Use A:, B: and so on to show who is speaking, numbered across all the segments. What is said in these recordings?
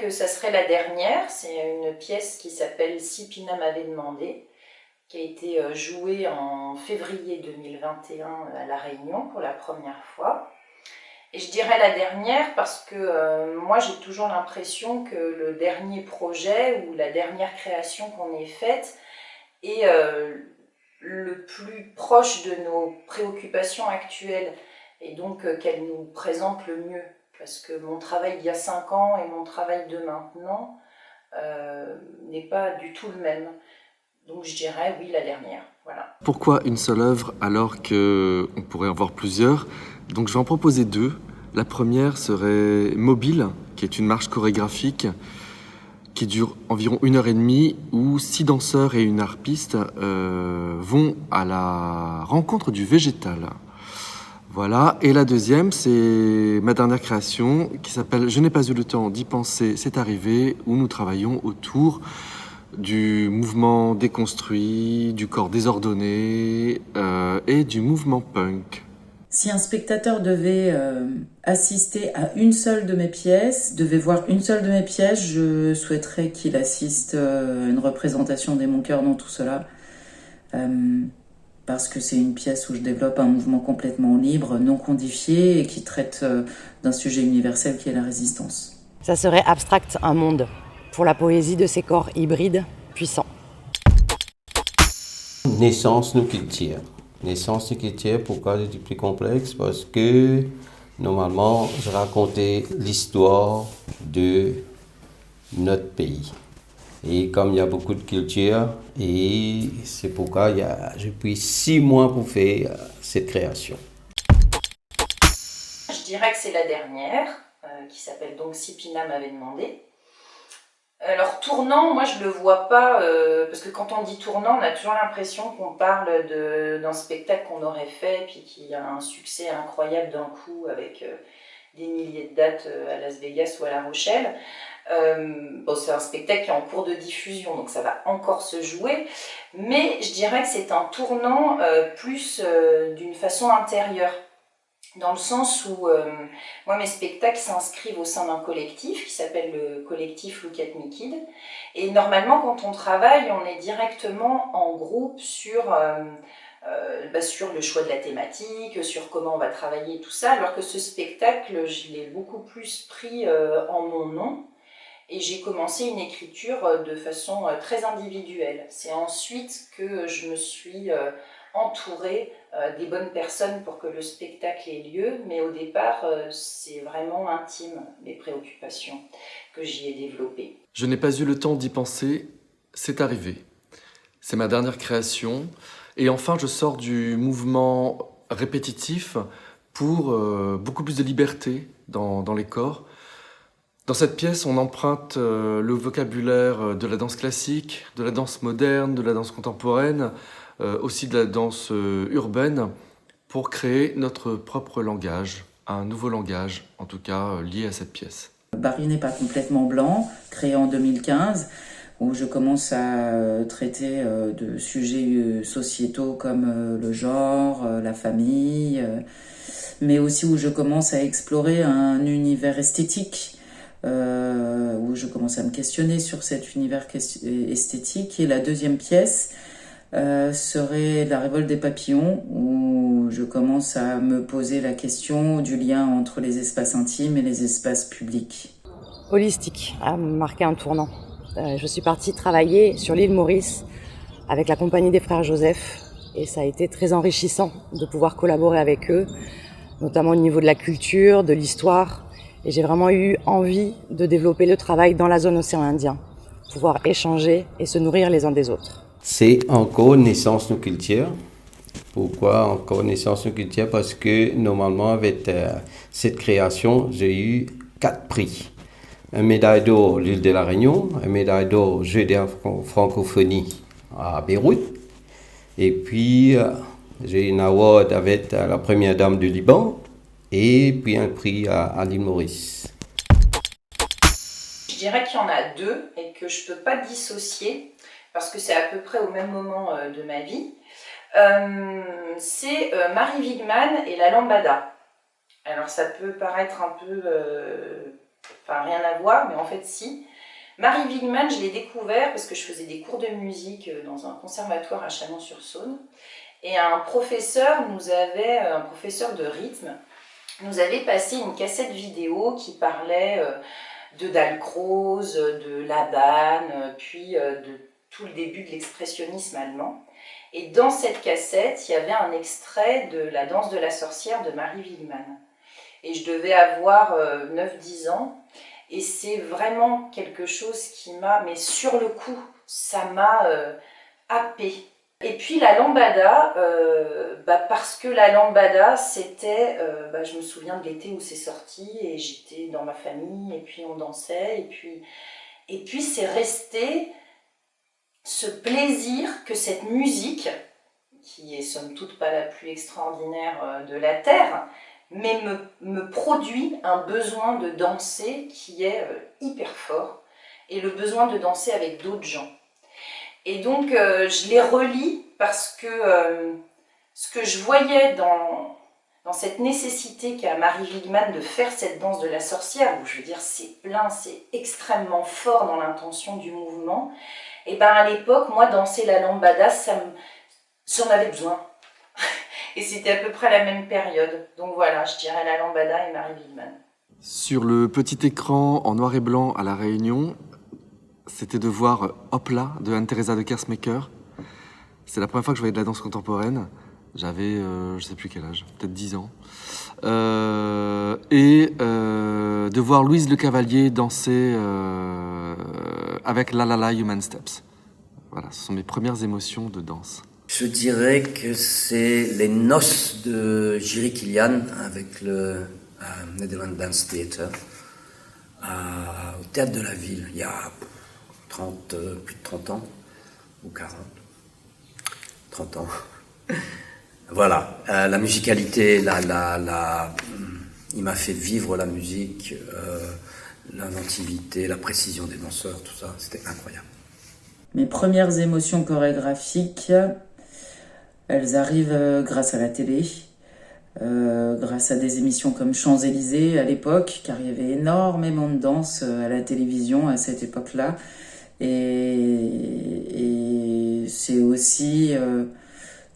A: que ça serait la dernière. C'est une pièce qui s'appelle « Si Pina m'avait demandé », qui a été jouée en février 2021 à La Réunion pour la première fois. Et je dirais la dernière parce que moi j'ai toujours l'impression que le dernier projet ou la dernière création qu'on ait faite est le plus proche de nos préoccupations actuelles et donc qu'elle nous présente le mieux. Parce que mon travail d'il y a 5 ans et mon travail de maintenant n'est pas du tout le même. Donc je dirais oui, la dernière. Voilà.
B: Pourquoi une seule œuvre alors qu'on pourrait en voir plusieurs? Donc je vais en proposer 2. La première serait Mobile, qui est une marche chorégraphique qui dure environ 1h30 où 6 danseurs et une harpiste vont à la rencontre du végétal. Voilà, et la deuxième, c'est ma dernière création qui s'appelle « Je n'ai pas eu le temps d'y penser, c'est arrivé » où nous travaillons autour du mouvement déconstruit, du corps désordonné et du mouvement punk.
C: Si un spectateur devait assister à une seule de mes pièces, devait voir une seule de mes pièces, je souhaiterais qu'il assiste à une représentation des Mon cœur dans tout cela. Parce que c'est une pièce où je développe un mouvement complètement libre, non codifié et qui traite d'un sujet universel qui est la résistance.
D: Ça serait Abstract, un monde, pour la poésie de ces corps hybrides puissants.
E: Naissance nous culture. Naissance nous culture, pourquoi je dis plus complexe? Parce que normalement, je racontais l'histoire de notre pays. Et comme il y a beaucoup de cultures, et c'est pourquoi j'ai pris 6 mois pour faire cette création.
A: Je dirais que c'est la dernière, qui s'appelle donc « Si Pina m'avait demandé ». Alors tournant, moi je le vois pas, parce que quand on dit tournant, on a toujours l'impression qu'on parle d'un spectacle qu'on aurait fait, puis qui a un succès incroyable d'un coup, avec des milliers de dates à Las Vegas ou à La Rochelle. Bon, c'est un spectacle qui est en cours de diffusion, donc ça va encore se jouer, mais je dirais que c'est un tournant plus d'une façon intérieure. Dans le sens où moi mes spectacles s'inscrivent au sein d'un collectif qui s'appelle le collectif Look at Me Kid, et normalement quand on travaille on est directement en groupe sur le choix de la thématique, sur comment on va travailler tout ça, alors que ce spectacle je l'ai beaucoup plus pris en mon nom et j'ai commencé une écriture de façon très individuelle. C'est ensuite que je me suis entourée des bonnes personnes pour que le spectacle ait lieu, mais au départ, c'est vraiment intime, les préoccupations que j'y ai développées.
B: Je n'ai pas eu le temps d'y penser, c'est arrivé. C'est ma dernière création. Et enfin, je sors du mouvement répétitif pour beaucoup plus de liberté dans les corps. Dans cette pièce, on emprunte le vocabulaire de la danse classique, de la danse moderne, de la danse contemporaine, aussi de la danse urbaine, pour créer notre propre langage, un nouveau langage, en tout cas lié à cette pièce.
C: Barry n'est pas complètement blanc, créé en 2015, où je commence à traiter de sujets sociétaux comme le genre, la famille, mais aussi où je commence à explorer un univers esthétique, où je commence à me questionner sur cet univers esthétique. Et la deuxième pièce serait La révolte des papillons, où je commence à me poser la question du lien entre les espaces intimes et les espaces publics.
D: Holistique a marqué un tournant. Je suis partie travailler sur l'île Maurice avec la compagnie des frères Joseph et ça a été très enrichissant de pouvoir collaborer avec eux, notamment au niveau de la culture, de l'histoire. Et j'ai vraiment eu envie de développer le travail dans la zone océan Indien, pouvoir échanger et se nourrir les uns des autres.
E: C'est encore Naissance nos cultures. Pourquoi encore Naissance nos cultures? Parce que normalement avec cette création, j'ai eu 4 prix. Un médaille d'or l'île de la Réunion, un médaille d'or Jeux de francophonie à Beyrouth, et puis j'ai une award avec la première dame du Liban, et puis un prix à l'île Maurice.
A: Je dirais qu'il y en a 2 et que je ne peux pas dissocier parce que c'est à peu près au même moment de ma vie. C'est Marie Wigman et la lambada. Alors ça peut paraître un peu Enfin, rien à voir, mais en fait, si. Marie Wigman, je l'ai découvert parce que je faisais des cours de musique dans un conservatoire à Chalon-sur-Saône. Et un professeur de rythme, nous avait passé une cassette vidéo qui parlait de Dalcroze, de Laban, puis de tout le début de l'expressionnisme allemand. Et dans cette cassette, il y avait un extrait de La danse de la sorcière de Marie Wigman. Et je devais avoir 9-10 ans. Et c'est vraiment quelque chose qui m'a, mais sur le coup, ça m'a happée. Et puis la lambada, parce que la lambada, c'était, je me souviens de l'été où c'est sorti, et j'étais dans ma famille, et puis on dansait, et puis c'est resté ce plaisir que cette musique, qui est somme toute pas la plus extraordinaire de la Terre, mais me produit un besoin de danser qui est hyper fort, et le besoin de danser avec d'autres gens. Et donc je les relis parce que ce que je voyais dans cette nécessité qu'a Marie Wigman de faire cette danse de la sorcière, où je veux dire c'est plein, c'est extrêmement fort dans l'intention du mouvement, et ben à l'époque, moi danser la lambada, j'en avais besoin. Et c'était à peu près la même période. Donc voilà, je dirais la lambada et Marie Wigman.
B: Sur le petit écran en noir et blanc à La Réunion, c'était de voir Hopla de Anne-Theresa de Kersmaker. C'est la première fois que je voyais de la danse contemporaine. J'avais, je sais plus quel âge, peut-être 10 ans. Et de voir Louise Le Cavalier danser avec La La La Human Steps. Voilà, ce sont mes premières émotions de danse.
F: Je dirais que c'est les noces de Jiri Kilian avec le Netherlands Dance Theatre au Théâtre de la Ville, il y a plus de 30 ans, ou 40, 30 ans. Voilà, la musicalité, il m'a fait vivre la musique, l'inventivité, la précision des danseurs, tout ça, c'était incroyable.
C: Mes premières émotions chorégraphiques, elles arrivent grâce à la télé, grâce à des émissions comme Champs-Élysées à l'époque, car il y avait énormément de danse à la télévision à cette époque-là. Et c'est aussi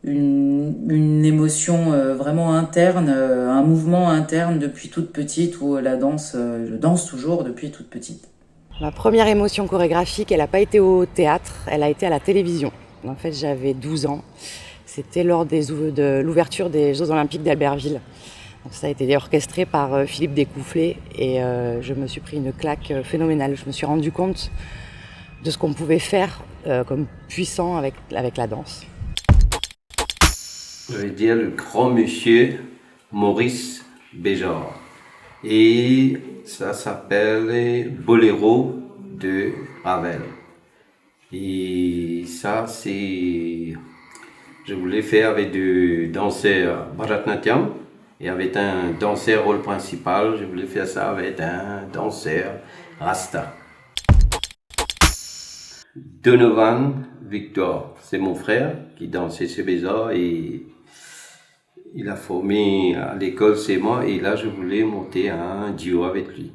C: une émotion vraiment interne, un mouvement interne depuis toute petite, où la danse, je danse toujours depuis toute petite.
D: Ma première émotion chorégraphique, elle n'a pas été au théâtre, elle a été à la télévision. En fait, j'avais 12 ans. C'était lors de l'ouverture des Jeux Olympiques d'Albertville. Donc, ça a été orchestré par Philippe Découfflé et je me suis pris une claque phénoménale. Je me suis rendu compte de ce qu'on pouvait faire comme puissant avec la danse.
E: Je vais dire le grand monsieur Maurice Béjart. Et ça s'appelle Boléro de Ravel. Et ça, je voulais faire avec deux danseurs Bharatanatyam et avec un danseur rôle principal. Je voulais faire ça avec un danseur Rasta. Donovan Victor, c'est mon frère qui dansait chez Béjart et il a formé à l'école, c'est moi, et là je voulais monter un duo avec lui.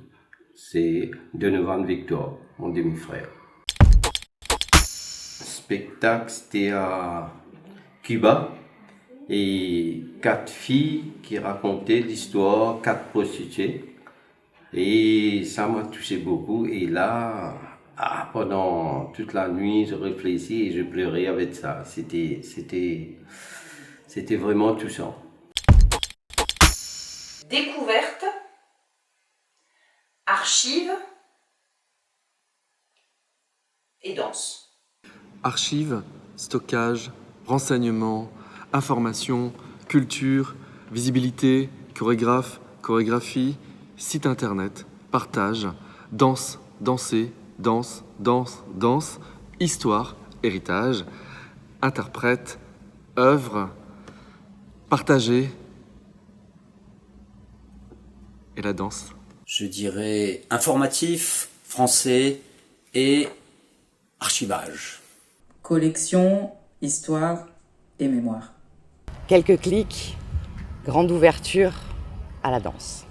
E: C'est Donovan Victor, mon demi-frère. Le spectacle, c'était à Cuba, et 4 filles qui racontaient l'histoire, 4 prostituées. Et ça m'a touché beaucoup, et là, pendant toute la nuit, je réfléchis et je pleurais avec ça. C'était vraiment touchant.
A: Découverte, archive et danse.
B: Archives, stockage, renseignements, information, culture, visibilité, chorégraphe, chorégraphie, site internet, partage, danse, danser, danse, danse, danse, histoire, héritage, interprète, œuvre, partager et la danse.
F: Je dirais informatif, français et archivage.
C: Collection, histoire et mémoire.
D: Quelques clics, grande ouverture à la danse.